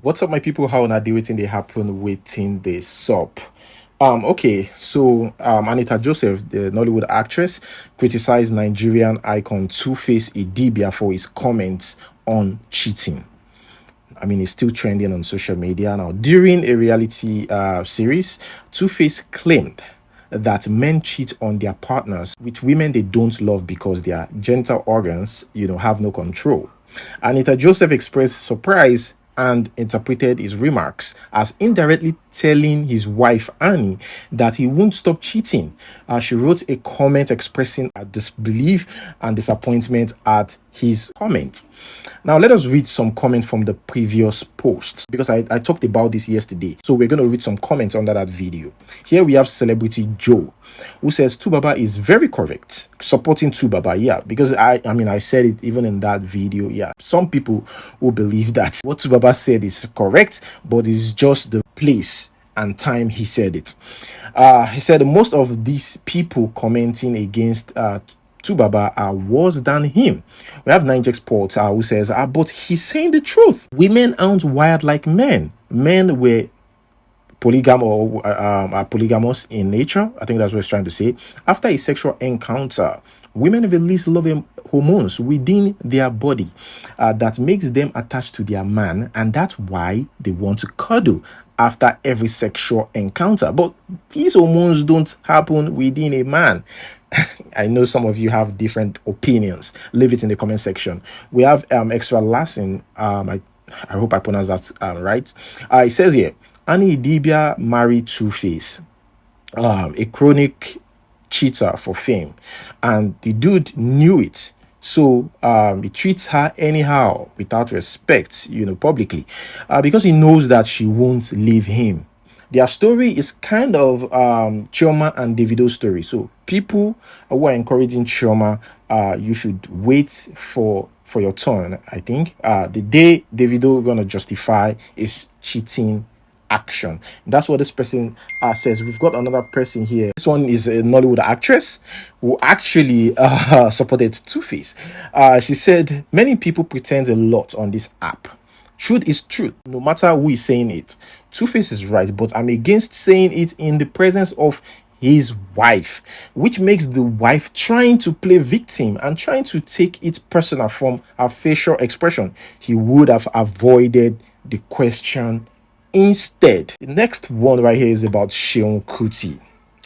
What's up, my people? How na dey wetin dey happen waiting the sup? Okay, so Anita Joseph, the Nollywood actress, criticized Nigerian icon Two-Face Idibia for his comments on cheating. I mean, it's still trending on social media now. During a reality series, Two-Face claimed that men cheat on their partners with women they don't love because their genital organs, have no control. Anita Joseph expressed surprise and interpreted his remarks as indirectly telling his wife Annie that he won't stop cheating. She wrote a comment expressing her disbelief and disappointment at his comment. Now, let us read some comments from the previous post because I talked about this yesterday. So we're going to read some comments under that video. Here we have Celebrity Joe, who says Tubaba is very correct, supporting Tubaba. Yeah, because I said it even in that video. Yeah, some people will believe that what Tubaba said is correct, but it's just the place and time he said it. He said most of these people commenting against Tubaba are worse than him. We have Nigerian Sports who says, but he's saying the truth. Women aren't wired like men. Men were polygamous in nature. I think that's what he's trying to say. After a sexual encounter, women release love hormones within their body that makes them attached to their man, and that's why they want to cuddle after every sexual encounter. But these hormones don't happen within a man. I know some of you have different opinions. Leave it in the comment section. We have Extra Lassin. I hope I pronounced that right. It says here, Annie Idibia married Two-Face, a chronic cheater for fame, and the dude knew it. So he treats her anyhow without respect, publicly, because he knows that she won't leave him. Their story is kind of Chioma and Davido's story. So people who are encouraging Chioma, you should wait for your turn. I think the day Davido gonna justify is cheating action. That's what this person says. We've got another person here. This one is a Nollywood actress who actually supported Two-Face. She said many people pretend a lot on this app. Truth is truth, no matter who is saying it. Two-Face is right, but I'm against saying it in the presence of his wife, which makes the wife trying to play victim and trying to take it personal from her facial expression. He would have avoided the question instead. The next one right here is about KUTI.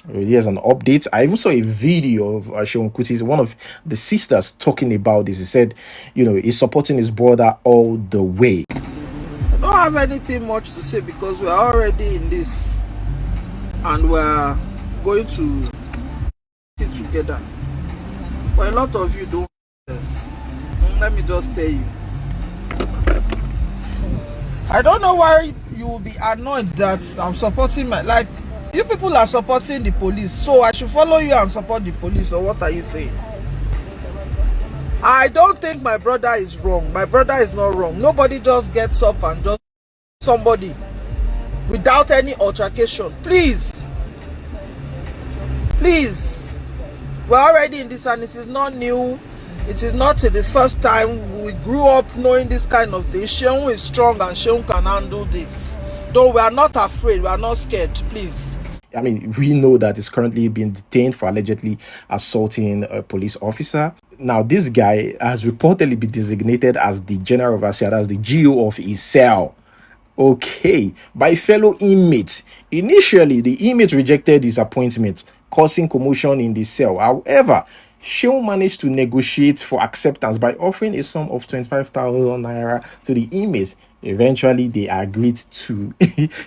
Here's an update. I even saw a video of KUTI, one of the sisters, talking about this. He said, he's supporting his brother all the way. I don't have anything much to say because we're already in this and we're going to sit together. But a lot of you don't. Let me just tell you. I don't know why you will be annoyed that I'm supporting you people are supporting the police, so I should follow you and support the police, or what are you saying? I don't think my brother is wrong. My brother is not wrong. Nobody just gets up and just somebody without any altercation. Please, we're already in this and this is not new. It is not the first time. We grew up knowing this kind of thing. Seun is strong and Seun can handle this. Though we are not afraid, we are not scared, please. I mean, we know that he's currently being detained for allegedly assaulting a police officer. Now, this guy has reportedly been designated as the general overseer, that's the GO of his cell. Okay, by fellow inmates. Initially, the inmate rejected his appointment, causing commotion in the cell. However, Seun managed to negotiate for acceptance by offering a sum of 25,000 naira to the inmates. Eventually, they agreed to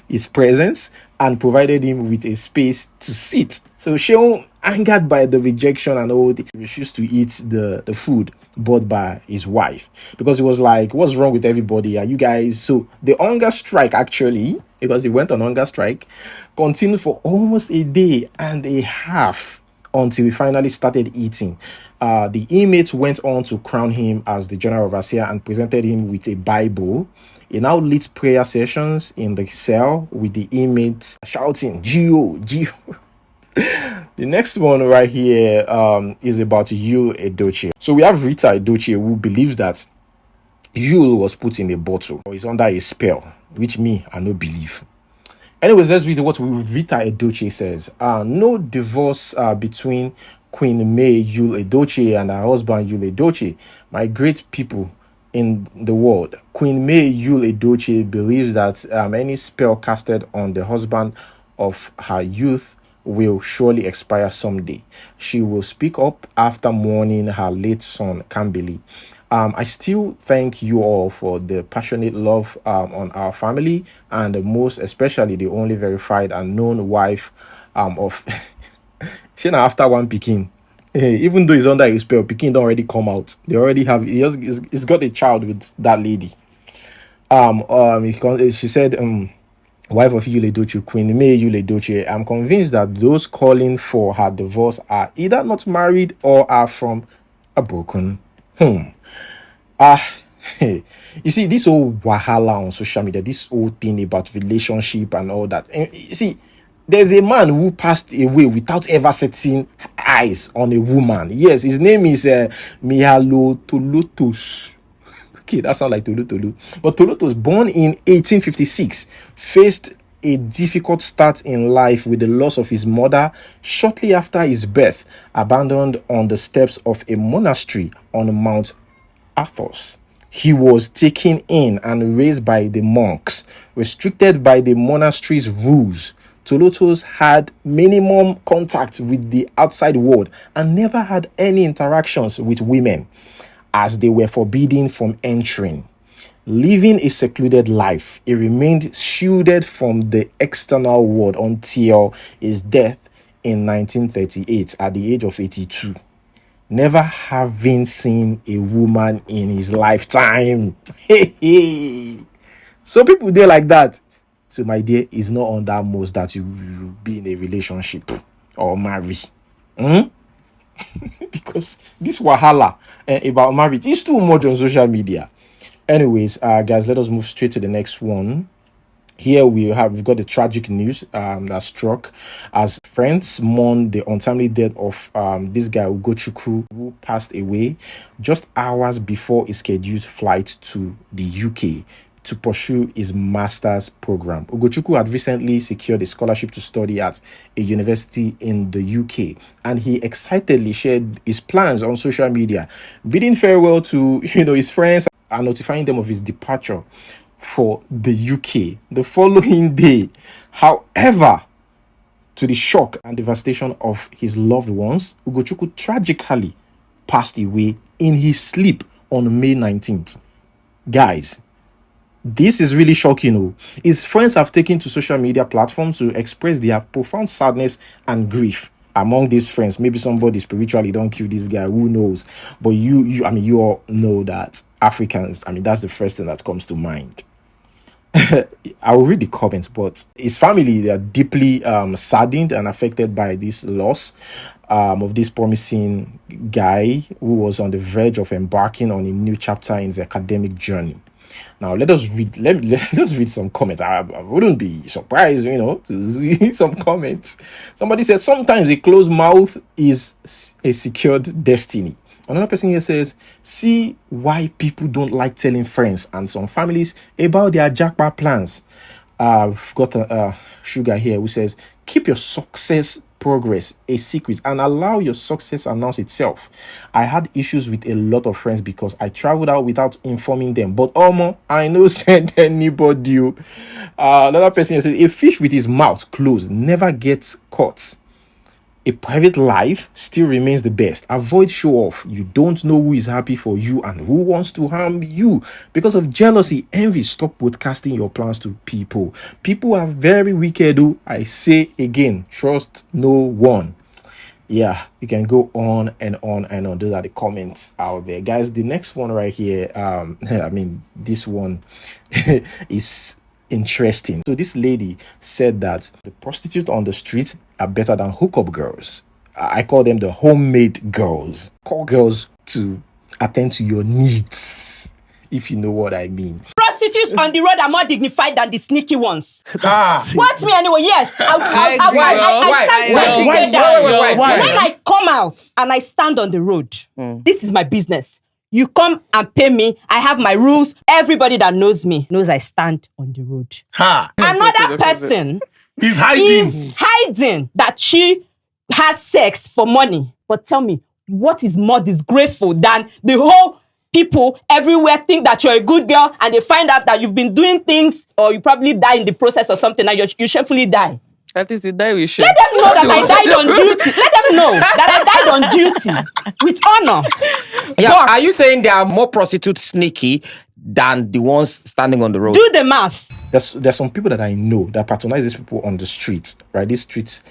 his presence and provided him with a space to sit. So Seun, angered by the rejection and all, he refused to eat the food bought by his wife because he was like, what's wrong with everybody? Are you guys? So the hunger strike, actually, because he went on hunger strike, continued for almost a day and a half until we finally started eating. The inmates went on to crown him as the general overseer and presented him with a Bible. He now leads prayer sessions in the cell with the inmates shouting, Gio, Gio. The next one right here is about Rita Dolce. So we have Rita Dolce, who believes that Yule was put in a bottle or is under a spell. which me, I no believe. Anyways, let's read what Rita Dolce says. No divorce between Queen May Yul Dolce and her husband Yul Dolce. My great people in the world. Queen May Yul Dolce believes that any spell casted on the husband of her youth will surely expire someday. She will speak up after mourning her late son, Kambili. I still thank you all for the passionate love on our family, and most especially the only verified and known wife of Shana after one Pekin. Even though he's under a spell, Pekin don't already come out. They already have he's got a child with that lady. She said wife of Yul Dolce, Queen May Yul Dolce. I'm convinced that those calling for her divorce are either not married or are from a broken home. You see, this whole wahala on social media, this whole thing about relationship and all that. And you see, there's a man who passed away without ever setting eyes on a woman. Yes, his name is Mihalo Tolotos. Okay, that sounds like Tolu. But Tolotos, born in 1856, faced a difficult start in life with the loss of his mother shortly after his birth, abandoned on the steps of a monastery on Mount Athos. He was taken in and raised by the monks, restricted by the monastery's rules. Tolotos had minimum contact with the outside world and never had any interactions with women, as they were forbidden from entering. Living a secluded life, he remained shielded from the external world until his death in 1938 at the age of 82. Never having seen a woman in his lifetime. So people there like that. So my dear, it's not on that most that you be in a relationship or marry. Because this wahala about marriage is too much on social media. Anyways, guys, let us move straight to the next one. Here we've got the tragic news that struck as friends mourn the untimely death of this guy Ogochukwu, who passed away just hours before his scheduled flight to the UK to pursue his master's program. Ogochukwu had recently secured a scholarship to study at a university in the UK, and he excitedly shared his plans on social media, bidding farewell to his friends and notifying them of his departure for the UK the following day. However, to the shock and devastation of his loved ones, Ogochukwu tragically passed away in his sleep on May 19th. Guys, this is really shocking. His friends have taken to social media platforms to express their profound sadness and grief. Among these friends, maybe somebody spiritually don't kill this guy, who knows? But you all know that Africans, that's the first thing that comes to mind. I will read the comments, but his family, they are deeply saddened and affected by this loss of this promising guy who was on the verge of embarking on a new chapter in his academic journey. Now let us read some comments. I wouldn't be surprised, to see some comments. Somebody said sometimes a closed mouth is a secured destiny. Another person here says, see why people don't like telling friends and some families about their jackpot plans. I've got a Sugar here who says, keep your success progress a secret and allow your success announce itself. I had issues with a lot of friends because I traveled out without informing them, but I know send anybody. Another person here says, a fish with his mouth closed never gets caught. A private life still remains the best. Avoid show off. You don't know who is happy for you and who wants to harm you. Because of jealousy, envy, stop broadcasting your plans to people. People are very wicked. I say again, trust no one. Yeah, you can go on and on and on. Those are the comments out there. Guys, the next one right here, this one is interesting. So this lady said that the prostitutes on the streets are better than hookup girls. I call them the homemade girls. Call girls to attend to your needs, if you know what I mean. Prostitutes on the road are more dignified than the sneaky ones. What me anyway? Yes, I stand. When I come out and I stand on the road, this is my business. You come and pay me. I have my rules. Everybody that knows me knows I stand on the road. Ha! Another person He's hiding. is hiding that she has sex for money. But tell me, what is more disgraceful than the whole people everywhere think that you're a good girl and they find out that you've been doing things or you probably die in the process or something and you shamefully die? At least you die with shame. Let them know that I died on duty. Let them know that I died on duty with honor. Yeah, But are you saying there are more prostitutes sneaky than the ones standing on the road? do the math. There's some people that I know that patronize these people on the street, right? These street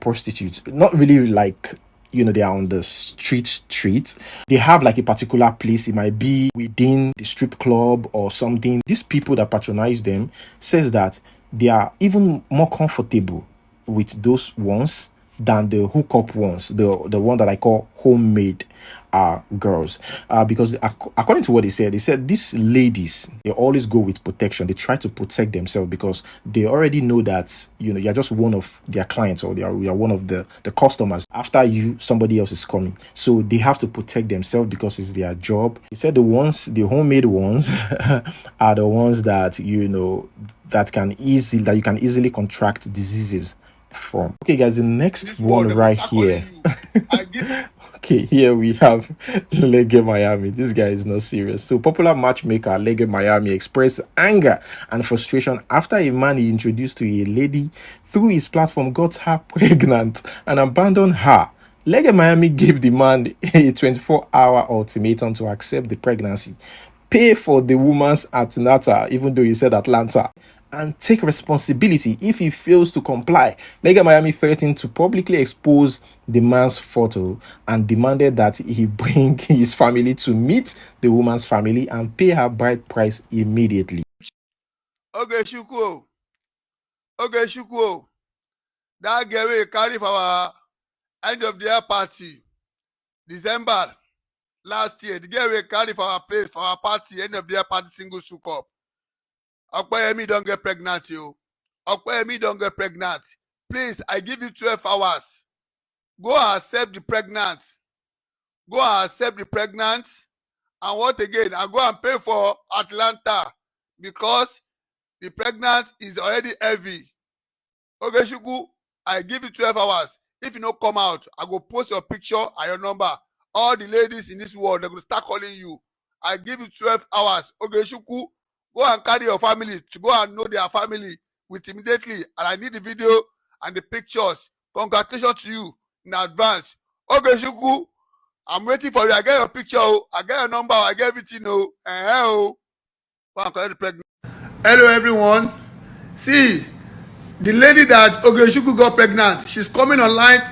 prostitutes, not really like, you know, they are on the street. They have like a particular place. It might be within the strip club or something. These people that patronize them says that they are even more comfortable with those ones than the hookup ones, the one that I call homemade girls, because according to what they said these ladies, they always go with protection. They try to protect themselves because they already know that, you know, you're just one of their clients or you're one of the customers. After you, somebody else is coming, so they have to protect themselves because it's their job. He said the homemade ones are the ones that, you know, that you can easily contract diseases from. Okay, guys, the next one right here. Okay, here we have Lege Miami. This guy is not serious. So, popular matchmaker Lege Miami expressed anger and frustration after a man he introduced to a lady through his platform got her pregnant and abandoned her. Lege Miami gave the man a 24-hour ultimatum to accept the pregnancy, pay for the woman's antenatal, even though he said Atlanta, and take responsibility if he fails to comply. Lege Miami threatened to publicly expose the man's photo and demanded that he bring his family to meet the woman's family and pay her bride price immediately. Ogochukwu, that girl we carry for our end of the year party, December last year. The girl we carry for our place for our party, end of the year party, single soup up. Okpeyemi don't get pregnant, you. Okpeyemi don't get pregnant. Please, I give you 12 hours. Go and accept the pregnant. Go and accept the pregnant. And what again? I go and pay for Atlanta because the pregnant is already heavy. Ogochukwu, I give you 12 hours. If you don't come out, I go post your picture and your number. All the ladies in this world, they're going to start calling you. I give you 12 hours. Ogochukwu, go and carry your family to go and know their family with immediately. And I need the video and the pictures. Congratulations to you in advance. Ogochukwu, I'm waiting for you. I get your picture. I get your number. I get everything. Go and collect the pregnant. Hello, everyone. See, the lady that Ogochukwu got pregnant, she's coming online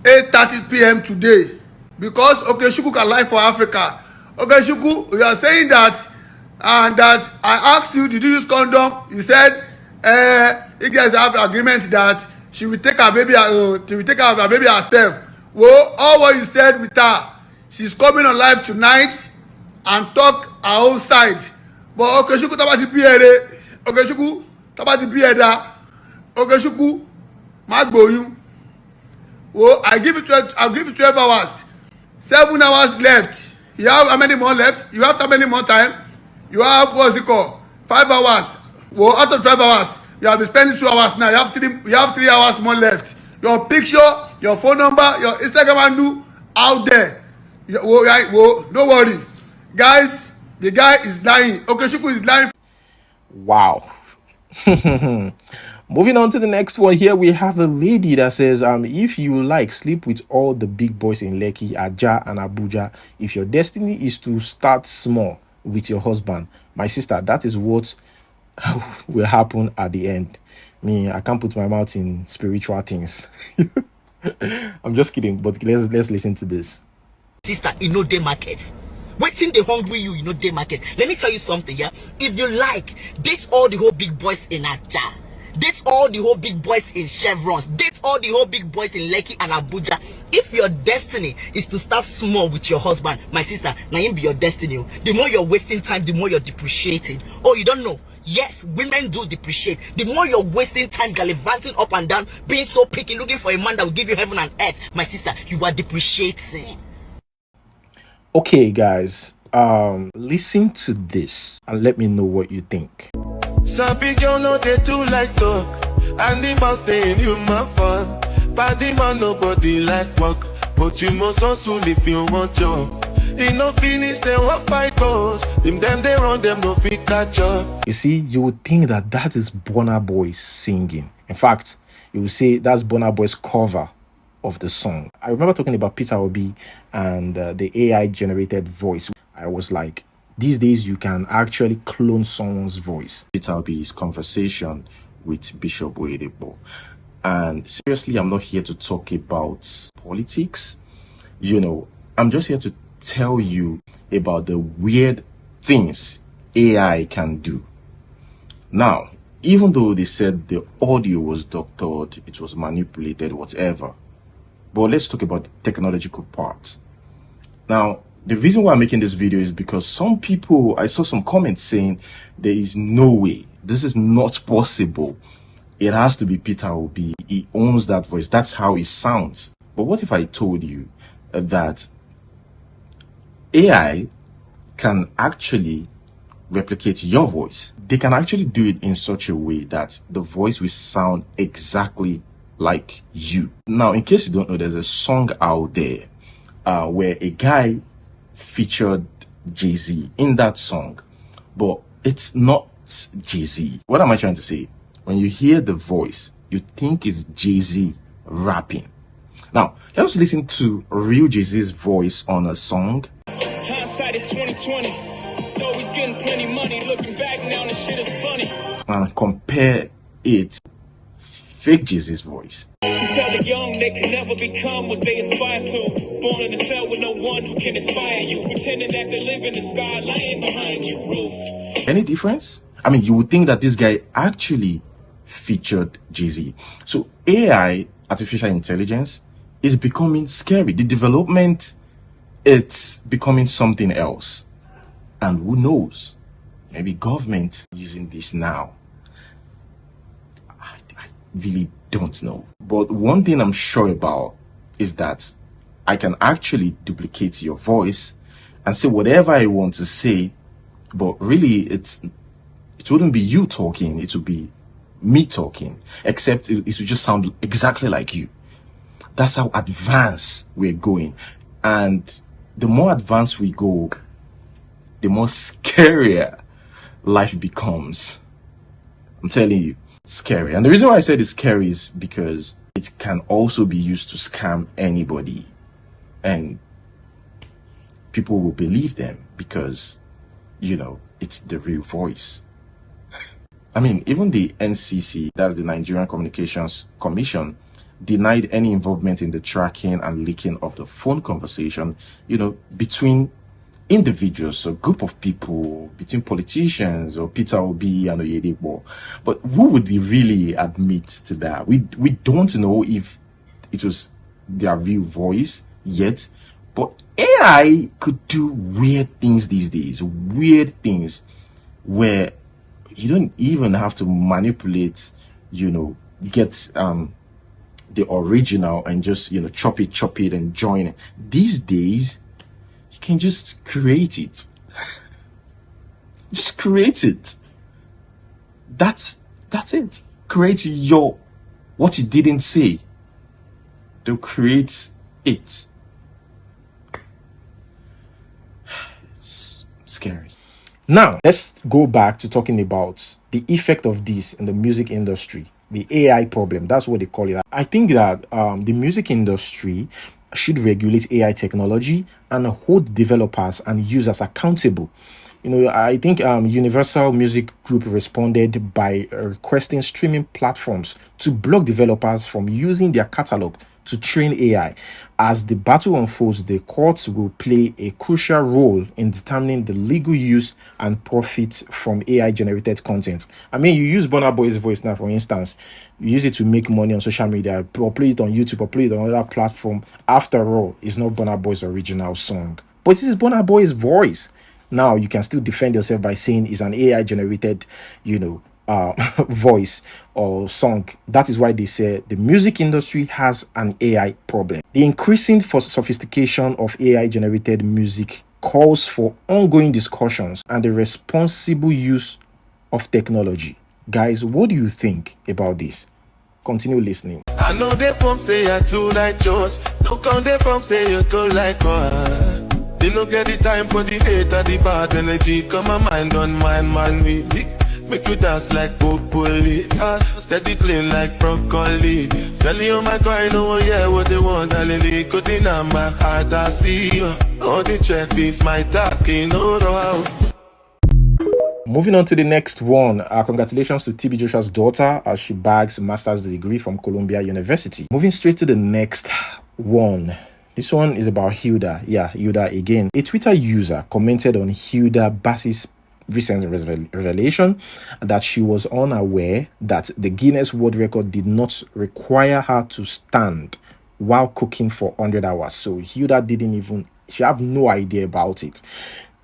8:30 p.m. today because Ogochukwu can live for Africa. Ogochukwu, you are saying that and that I asked you, did you use condom? You said, you guys have agreement that she will take her baby, herself. Well, all what you said with her, she's coming on live tonight and talk her own side. But Ogochukwu tabati piere, Ogochukwu tabati pieda, Ogochukwu magboyu. Well, I'll give you 12 hours. 7 hours left. You have how many more left? You have how many more time? You have what's it called? 5 hours. Well, out of 5 hours, you have been spending 2 hours now. You have 3 hours more left. Your picture, your phone number, your Instagram handle out there. Don't worry. Guys, the guy is lying. Ogochukwu is lying. Wow. Moving on to the next one. Here we have a lady that says, if you like, sleep with all the big boys in Lekki, Aja, and Abuja. If your destiny is to start small with your husband, my sister, that is what will happen at the end. Me, I can't put my mouth in spiritual things. I'm just kidding, but let's listen to this. Sister, in no day market. Waiting the hungry you know day market. Let me tell you something, yeah. If you like, date all the whole big boys in Aja. Date all the whole big boys in Chevrons. Date all the whole big boys in Lekki and Abuja. If your destiny is to start small with your husband, my sister, now him be your destiny. The more you're wasting time, the more you're depreciating. Oh, you don't know? Yes, women do depreciate. The more you're wasting time gallivanting up and down, being so picky, looking for a man that will give you heaven and earth, my sister, you are depreciating. Okay, guys, listen to this and let me know what you think. Some girl know they too like talk, and the man stay in human fun. But the man nobody like work, but you must hustle if you want job. He no finish, they won't fight goals. Them they run, them no fit catch up. You see, you would think that that is Burna Boy singing. In fact, you would say that's Burna Boy's cover of the song. I remember talking about Peter Obi and the AI generated voice. I was like, these days you can actually clone someone's voice. Peter Obi's conversation with Bishop Oyedepo. And seriously, I'm not here to talk about politics. You know, I'm just here to tell you about the weird things AI can do. Now, even though they said the audio was doctored, it was manipulated, whatever, but let's talk about the technological part. Now, the reason why I'm making this video is because some people, I saw some comments saying there is no way, this is not possible. It has to be Peter Obi. He owns that voice. That's how he sounds. But what if I told you that AI can actually replicate your voice? They can actually do it in such a way that the voice will sound exactly like you. Now, in case you don't know, there's a song out there where a guy featured Jay-Z in that song, but it's not Jay-Z. What am I trying to say? When you hear the voice, you think it's Jay-Z rapping. Now, let's listen to real Jay-Z's voice on a song. Hindsight is 2020. Though he's getting plenty money, looking back now, the shit is funny. And compare it fake Jay-Z's voice. You tell the young they can never become what they aspire to. Born in a cell with no one who can inspire you. Pretending that they live in the sky, lying behind your roof. Any difference? I mean, you would think that this guy actually featured Jay-Z. So AI, artificial intelligence, is becoming scary. The development, it's becoming something else. And who knows? Maybe government using this now. I really don't know. But one thing I'm sure about is that I can actually duplicate your voice and say whatever I want to say, but really it wouldn't be you talking, it would be me talking, except it would just sound exactly like you. That's how advanced we're going. And the more advanced we go, the more scarier life becomes. I'm telling you, it's scary. And the reason why I said it's scary is because it can also be used to scam anybody. And people will believe them because, you know, it's the real voice. I mean, even the NCC, that's the Nigerian Communications Commission, denied any involvement in the tracking and leaking of the phone conversation, you know, between individuals, a group of people, between politicians or Peter Obi and Oyedepo. But who would really admit to that? We don't know if it was their real voice yet, but AI could do weird things these days, weird things where you don't even have to manipulate, you know, get the original and just, you know, chop it and join it. These days you can just create it. Just create it. That's it. Create what you didn't say. They'll create it. It's scary. Now, let's go back to talking about the effect of this in the music industry. The AI problem, that's what they call it. I think that the music industry should regulate AI technology and hold developers and users accountable. You know, I think Universal Music Group responded by requesting streaming platforms to block developers from using their catalog to train AI. As the battle unfolds, the courts will play a crucial role in determining the legal use and profit from AI-generated content. I mean, you use Burna Boy's voice now, for instance. You use it to make money on social media, upload it on YouTube, upload it on another platform. After all, it's not Burna Boy's original song. But this is Burna Boy's voice. Now, you can still defend yourself by saying it's an AI-generated, you know, voice or song. That is why they say the music industry has an AI problem. The increasing sophistication of AI generated music calls for ongoing discussions and the responsible use of technology. Guys, what do you think about this? Continue listening. I know they from say I too like yours. No come they from say you go like one. They no get the time for the hate and the bad energy. Come my mind on mine, man, we make you dance like broccoli. Steady clean like broccoli. Smelly on my guy, know yeah what they want. I lily good in my heart, I see you. All the check is my talking, no. Moving on to the next one. Congratulations to TB Joshua's daughter as she bags master's degree from Columbia University. Moving straight to the next one. This one is about Hilda. Yeah, Hilda again. A Twitter user commented on Hilda Bassey's recent revelation that she was unaware that the Guinness World Record did not require her to stand while cooking for 100 hours. So Hilda she have no idea about it.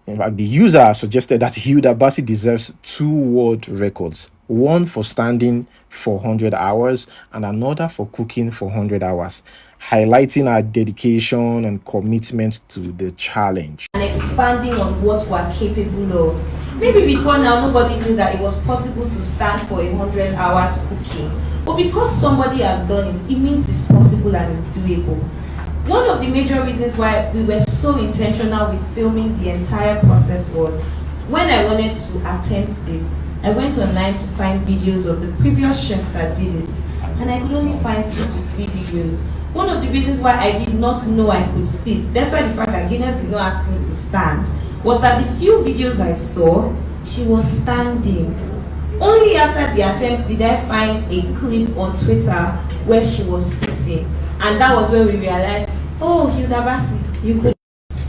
In fact, the user suggested that Hilda Bassey deserves 2 world records, one for standing for 100 hours and another for cooking for 100 hours, highlighting her dedication and commitment to the challenge. And expanding on what we're capable of. Maybe before now, nobody knew that it was possible to stand for 100 hours cooking. But because somebody has done it, it means it's possible and it's doable. One of the major reasons why we were so intentional with filming the entire process was when I wanted to attempt this, I went online to find videos of the previous chef that did it, and I could only find 2 to 3 videos. One of the reasons why I did not know I could sit, despite the fact that Guinness did not ask me to stand, was that the few videos I saw, she was standing. Only after the attempt did I find a clip on Twitter where she was sitting, and that was where we realized, oh, Hilda Bassey, you could.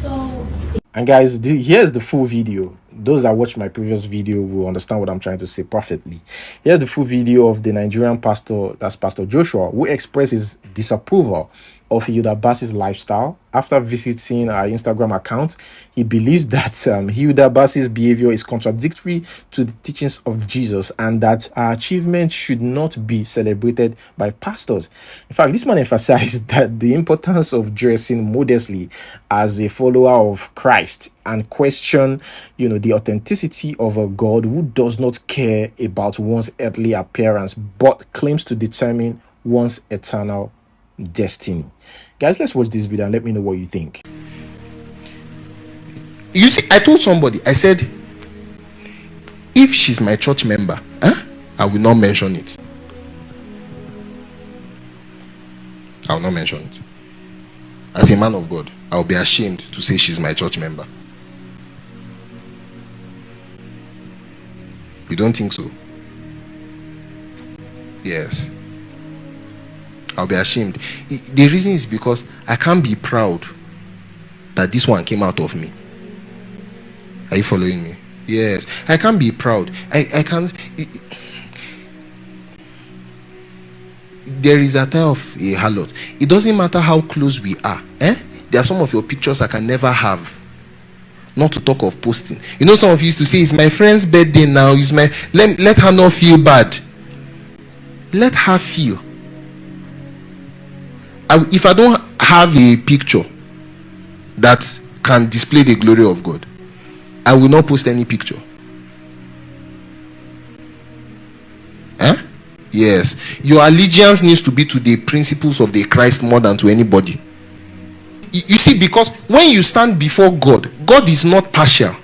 So. And guys, here's the full video. Those that watched my previous video will understand what I'm trying to say perfectly. Here's the full video of the Nigerian pastor, that's Pastor Joshua, who expressed his disapproval of Hilda Bassey's lifestyle. After visiting her Instagram account, he believes that Hilda Bassey's behavior is contradictory to the teachings of Jesus and that her achievements should not be celebrated by pastors. In fact, this man emphasized that the importance of dressing modestly as a follower of Christ and question, the authenticity of a God who does not care about one's earthly appearance but claims to determine one's eternal destiny. Guys, let's watch this video and let me know what you think. You see, I told somebody, I said, if she's my church member, I will not mention it. I will not mention it. As a man of God, I will be ashamed to say she's my church member. You don't think so? Yes. I'll be ashamed. The reason is because I can't be proud that this one came out of me. Are you following me? Yes. I can't be proud. I can't. There is a type of a harlot. It doesn't matter how close we are. There are some of your pictures I can never have. Not to talk of posting. Some of you used to say, it's my friend's birthday now. Let her not feel bad. Let her feel. If I don't have a picture that can display the glory of God, I will not post any picture. Yes. Your allegiance needs to be to the principles of the Christ more than to anybody. You see, because when you stand before God, God is not partial.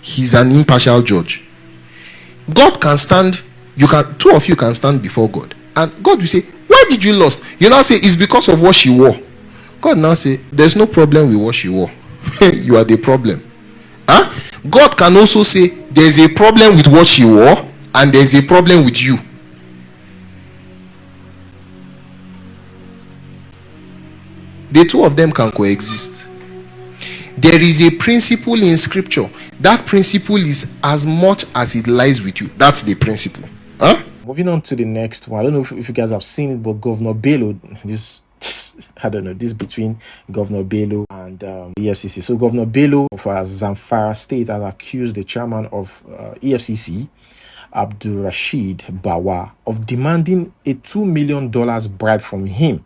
He's an impartial judge. God can stand, two of you can stand before God. And God will say, why did you lust? You now say, it's because of what she wore. God now say, there's no problem with what she wore. You are the problem. God can also say, there's a problem with what she wore, and there's a problem with you. The two of them can coexist. There is a principle in scripture. That principle is as much as it lies with you. That's the principle. Moving on to the next one. I don't know if you guys have seen it, but Governor Bello, this between Governor Bello and EFCC. So Governor Bello of Zamfara State has accused the chairman of EFCC Abdulrasheed Bawa of demanding a $2 million bribe from him.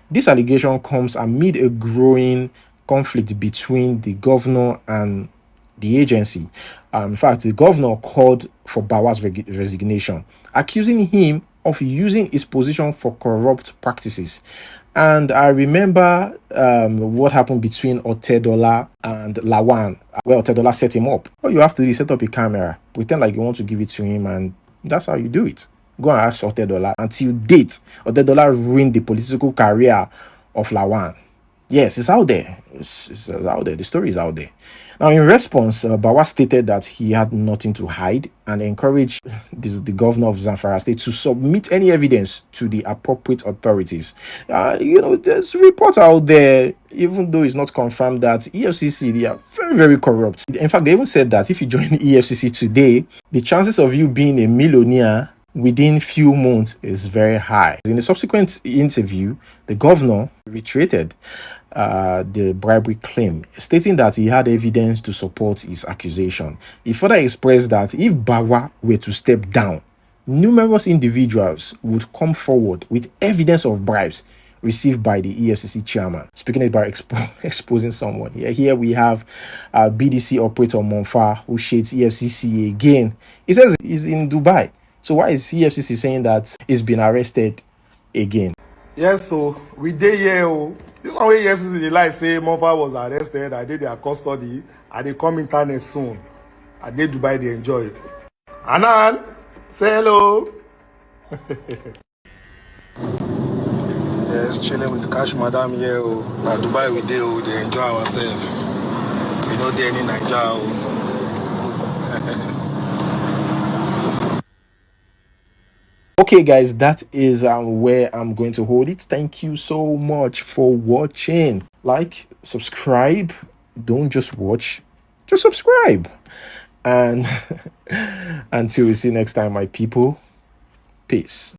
This allegation comes amid a growing conflict between the governor and the agency. In fact, the governor called for Bawa's resignation, accusing him of using his position for corrupt practices. And I remember what happened between Otedola and Lawan, where Otedola set him up. All you have to do is set up a camera, pretend like you want to give it to him, and that's how you do it. Go and ask Otedola. Until date, Otedola ruined the political career of Lawan. Yes, it's out there. It's out there. The story is out there. Now, in response, Bawa stated that he had nothing to hide and encouraged the governor of Zamfara State to submit any evidence to the appropriate authorities. There's reports out there, even though it's not confirmed, that EFCC, they are very, very corrupt. In fact, they even said that if you join the EFCC today, the chances of you being a millionaire within few months is very high. In the subsequent interview, the governor reiterated the bribery claim, stating that he had evidence to support his accusation. He further expressed that if Bawa were to step down, numerous individuals would come forward with evidence of bribes received by the EFCC chairman. Speaking about exposing someone, here we have BDC operator Monfa, who shades EFCC again. He says he's in Dubai. So why is EFCC saying that he's been arrested again? Yes, so we did here. This one way EFCC they like say Monfa was arrested. I did their custody. And they come internet soon. I did Dubai, they enjoy it. Anan, say hello. Yes, chilling with the cash madam here. Now Dubai we do, they enjoy ourselves. We don't do any Nigeria. Okay, guys, that is where I'm going to hold it. Thank you so much for watching. Like, subscribe. Don't just watch, just subscribe. And until we see you next time, my people, peace.